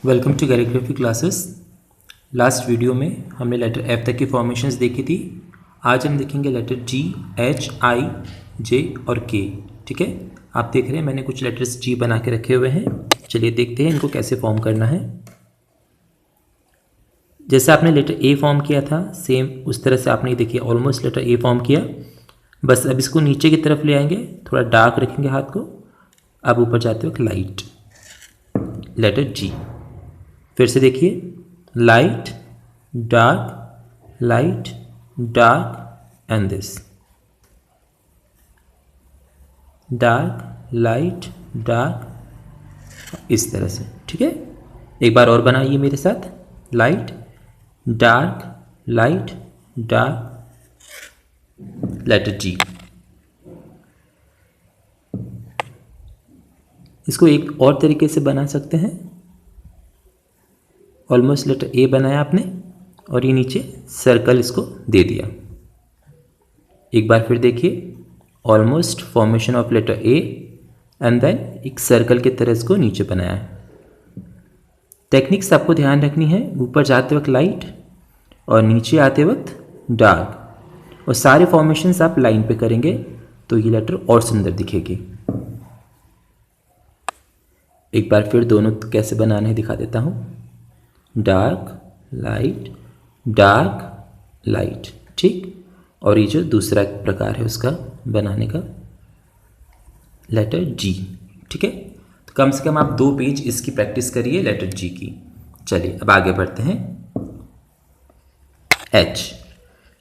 Welcome to calligraphy classes. Last video में हमने letter F तक की फॉर्मेशंस देखी थी। आज हम देखेंगे लेटर जी, एच, आई, जे और के। ठीक है, आप देख रहे हैं मैंने कुछ लेटर्स जी बना के रखे हुए हैं। चलिए देखते हैं इनको कैसे फॉर्म करना है। जैसे आपने लेटर ए फॉर्म किया था सेम उस तरह से आपने देखिए ऑलमोस्ट लेटर ए फॉर्म किया। बस अब इसको नीचे की तरफ ले आएंगे, थोड़ा डार्क रखेंगे हाथ को। अब ऊपर जाते वक्त लाइट, लेटर जी। फिर से देखिए light dark and this dark light dark, इस तरह से। ठीक है, एक बार और बनाइए मेरे साथ। लाइट डार्क लेटर जी। इसको एक और तरीके से बना सकते हैं। ऑलमोस्ट लेटर ए बनाया आपने और ये नीचे सर्कल इसको दे दिया। एक बार फिर देखिए almost formation of letter A and then एक सर्कल की तरह इसको नीचे बनाया है। टेक्निक्स आपको ध्यान रखनी है, ऊपर जाते वक्त लाइट और नीचे आते वक्त डार्क, और सारे फॉर्मेशंस आप लाइन पे करेंगे तो ये लेटर और सुंदर दिखेगी। एक बार फिर दोनों कैसे बनाना है दिखा देता हूँ। डार्क लाइट, ठीक। और ये जो दूसरा प्रकार है उसका बनाने का लेटर जी। ठीक है, तो कम से कम आप 2 पेज इसकी प्रैक्टिस करिए लेटर जी की। चलिए अब आगे बढ़ते हैं। एच,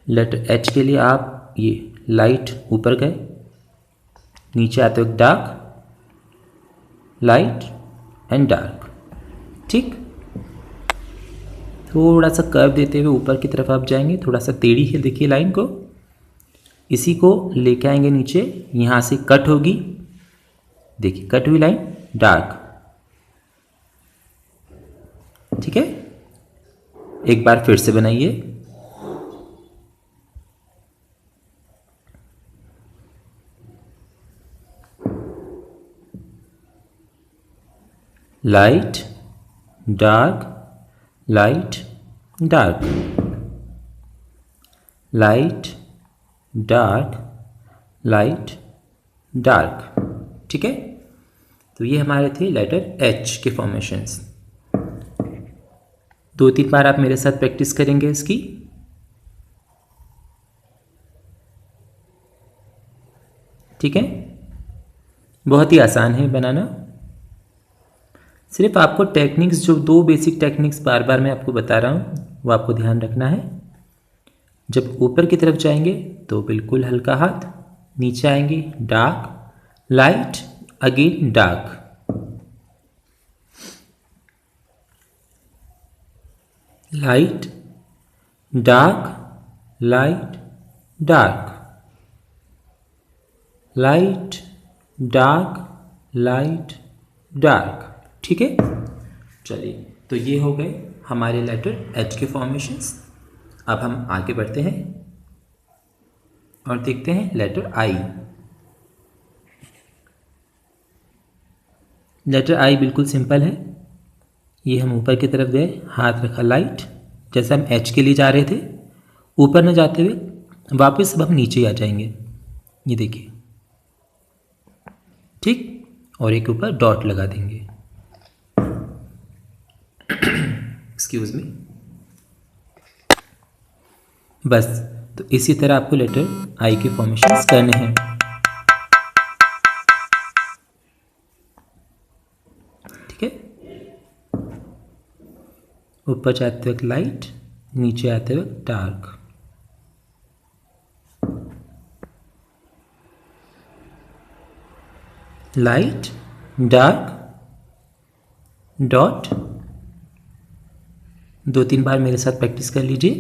लेटर एच के लिए आप ये लाइट ऊपर गए, नीचे आते वक्त डार्क लाइट एंड डार्क। ठीक, थोड़ा सा कर्व देते हुए ऊपर की तरफ आप जाएंगे, थोड़ा सा टेढ़ी है देखिए लाइन को। इसी को लेके आएंगे नीचे, यहाँ से कट होगी, देखिए कट हुई लाइन डार्क। ठीक है, एक बार फिर से बनाइए। Light dark light dark. ठीक है, तो ये हमारे थे लेटर एच के फॉर्मेशंस। 2-3 बार आप मेरे साथ प्रैक्टिस करेंगे इसकी। ठीक है, बहुत ही आसान है बनाना। सिर्फ आपको टेक्निक्स, जो 2 बेसिक टेक्निक्स बार बार मैं आपको बता रहा हूँ वो आपको ध्यान रखना है। जब ऊपर की तरफ जाएंगे तो बिल्कुल हल्का हाथ, नीचे आएंगे dark light again dark, light dark light dark. ठीक है, चलिए तो ये हो गए हमारे लेटर एच के फॉर्मेशंस। अब हम आगे बढ़ते हैं और देखते हैं लेटर आई। लेटर आई बिल्कुल सिंपल है। ये हम ऊपर की तरफ गए, हाथ रखा लाइट, जैसे हम एच के लिए जा रहे थे, ऊपर न जाते हुए वापस अब हम नीचे आ जाएंगे, ये देखिए। ठीक, और एक ऊपर डॉट लगा देंगे। Excuse me. बस, तो इसी तरह आपको लेटर आई के फॉर्मेशंस करने हैं। ठीक है, ऊपर जाते वक्त लाइट, नीचे आते वक्त डार्क। Light dark dot. 2-3 बार मेरे साथ प्रैक्टिस कर लीजिए।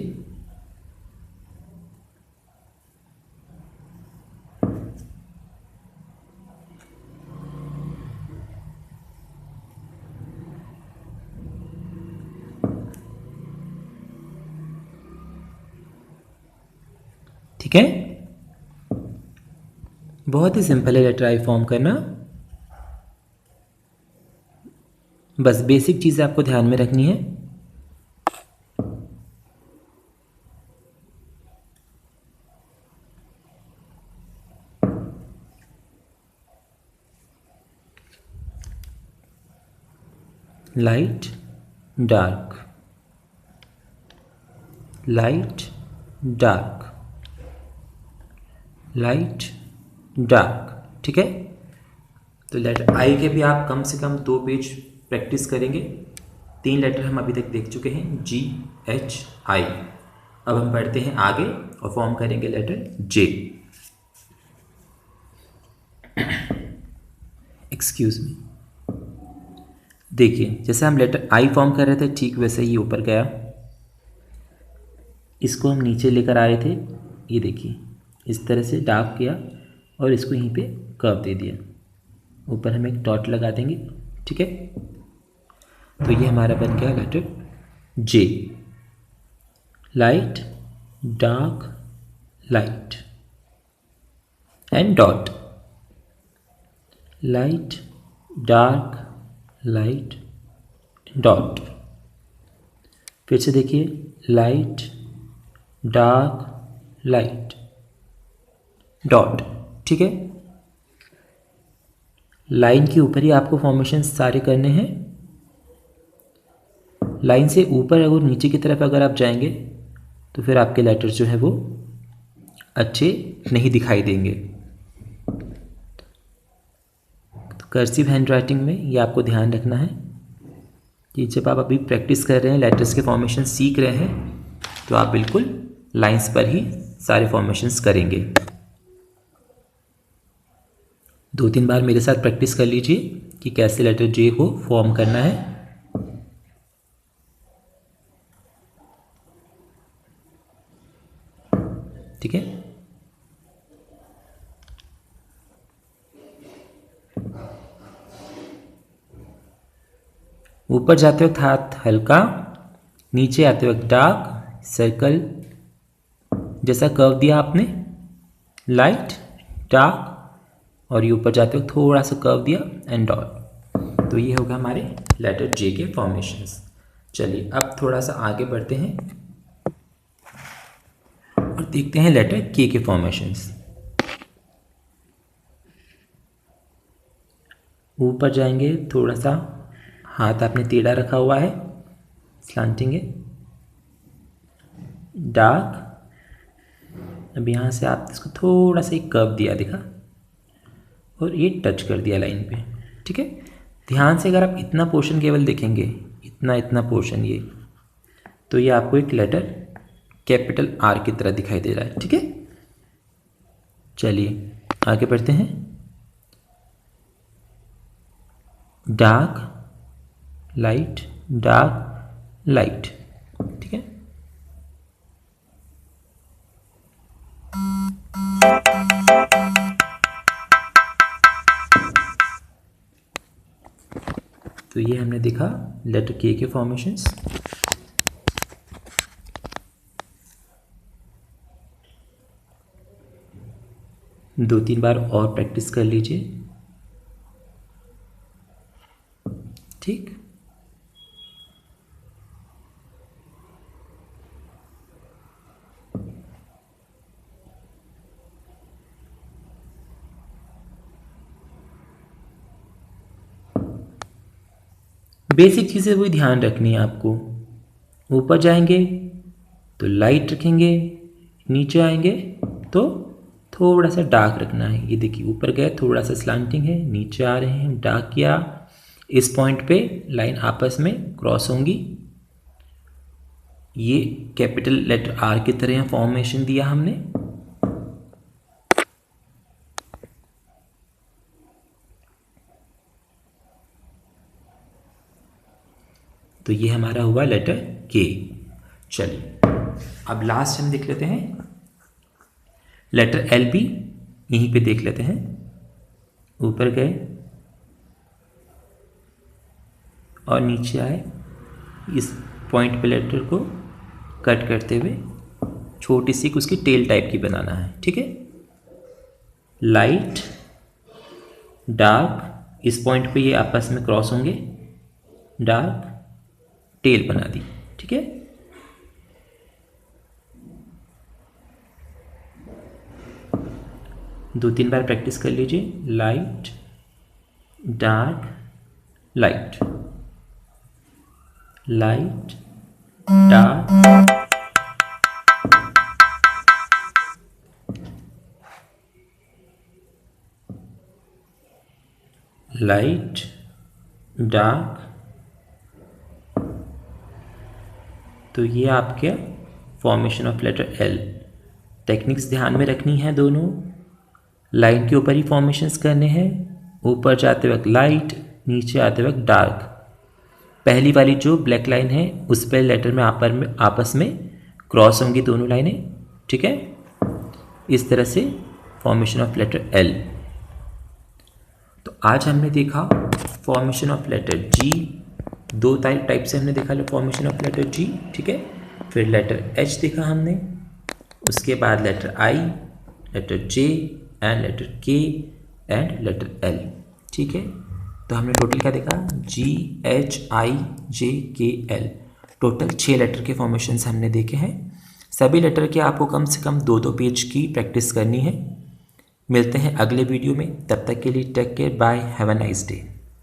ठीक है, बहुत ही सिंपल है लेटर आई फॉर्म करना। बस बेसिक चीज़ें आपको ध्यान में रखनी है। Light dark, light dark, light dark. ठीक है, तो लेटर आई के भी आप कम से कम 2 पेज प्रैक्टिस करेंगे। 3 लेटर हम अभी तक देख चुके हैं, जी एच आई। अब हम बढ़ते हैं आगे और फॉर्म करेंगे लेटर जे। एक्सक्यूज मी, देखिए जैसे हम लेटर आई फॉर्म कर रहे थे ठीक वैसे ही ऊपर गया। इसको हम नीचे लेकर आ रहे थे, ये देखिए इस तरह से डार्क किया और इसको यहीं पे कर्व दे दिया। ऊपर हम एक डॉट लगा देंगे। ठीक है, तो ये हमारा बन गया letter J. Light dark light and dot, light dark light dot. फिर से देखिए, लाइट डार्क लाइट डॉट। ठीक है, लाइन के ऊपर ही आपको फॉर्मेशन सारे करने हैं। लाइन से ऊपर अगर नीचे की तरफ अगर आप जाएंगे तो फिर आपके लेटर्स जो है वो अच्छे नहीं दिखाई देंगे। तो कर्सिव हैंड राइटिंग में ये आपको ध्यान रखना है कि जब आप अभी प्रैक्टिस कर रहे हैं, लेटर्स के फॉर्मेशन सीख रहे हैं, तो आप बिल्कुल लाइंस पर ही सारे फॉर्मेशंस करेंगे। 2-3 बार मेरे साथ प्रैक्टिस कर लीजिए कि कैसे लेटर जे को फॉर्म करना है। ठीक है, ऊपर जाते वक्त हाथ हल्का, नीचे आते वक्त डार्क सर्कल जैसा कर्व दिया आपने, लाइट डार्क, और ये ऊपर जाते वक्त थोड़ा सा कर्व दिया एंड डॉट। तो ये होगा हमारे लेटर जे के फॉर्मेशंस। चलिए अब थोड़ा सा आगे बढ़ते हैं और देखते हैं लेटर के फॉर्मेशंस। ऊपर जाएंगे, थोड़ा सा हाथ आपने टेढ़ा रखा हुआ है, स्लांटिंग है, डार्क। अब यहाँ से आप इसको थोड़ा सा एक कर्व दिया दिखा और ये टच कर दिया लाइन पे। ठीक है, ध्यान से अगर आप इतना पोर्शन केवल देखेंगे, इतना पोर्शन ये, तो ये आपको एक लेटर कैपिटल आर की तरह दिखाई दे रहा है। ठीक है, चलिए आगे बढ़ते हैं। Dark light dark light. ठीक है, तो ये हमने देखा लेटर के फॉर्मेशंस। दो तीन बार और प्रैक्टिस कर लीजिए। ठीक, बेसिक चीज़ें वही ध्यान रखनी है आपको। ऊपर जाएंगे तो लाइट रखेंगे, नीचे आएंगे तो थोड़ा सा डार्क रखना है। ये देखिए ऊपर गए थोड़ा सा स्लांटिंग है, नीचे आ रहे हैं डार्क किया। इस पॉइंट पे लाइन आपस में क्रॉस होंगी। ये कैपिटल लेटर आर की तरह फॉर्मेशन दिया हमने। तो ये हमारा हुआ लेटर के। चलिए अब लास्ट हम देख लेते हैं लेटर एल बी। यहीं पे देख लेते हैं, ऊपर गए और नीचे आए। इस पॉइंट पे लेटर को कट करते हुए छोटी सी उसकी टेल टाइप की बनाना है। ठीक है, लाइट डार्क, इस पॉइंट पे ये आपस में क्रॉस होंगे। डार्क टेल बना दी। ठीक है, दो तीन बार प्रैक्टिस कर लीजिए। Light dark light, light dark, light dark. तो ये आपके formation of letter L. Techniques ध्यान में रखनी है, दोनों लाइन के ऊपर ही फॉर्मेशंस करने हैं, ऊपर जाते वक्त लाइट, नीचे आते वक्त डार्क। पहली वाली जो ब्लैक लाइन है उस पर लेटर में आपस में क्रॉस होंगी दोनों लाइनें। ठीक है, इस तरह से फॉर्मेशन ऑफ लेटर एल। तो आज हमने देखा फॉर्मेशन ऑफ लेटर जी, दो टाइप से हमने देखा फॉर्मेशन ऑफ लेटर जी। ठीक है, फिर लेटर एच देखा हमने, उसके बाद letter I, letter J and letter K and letter L. ठीक है, तो हमने टोटल क्या देखा, जी एच आई जे के एल, टोटल 6 लेटर के फॉर्मेशंस हमने देखे हैं। सभी लेटर के आपको कम से कम 2-2 पेज की प्रैक्टिस करनी है। मिलते हैं अगले वीडियो में, तब तक के लिए take care, bye, have a nice day.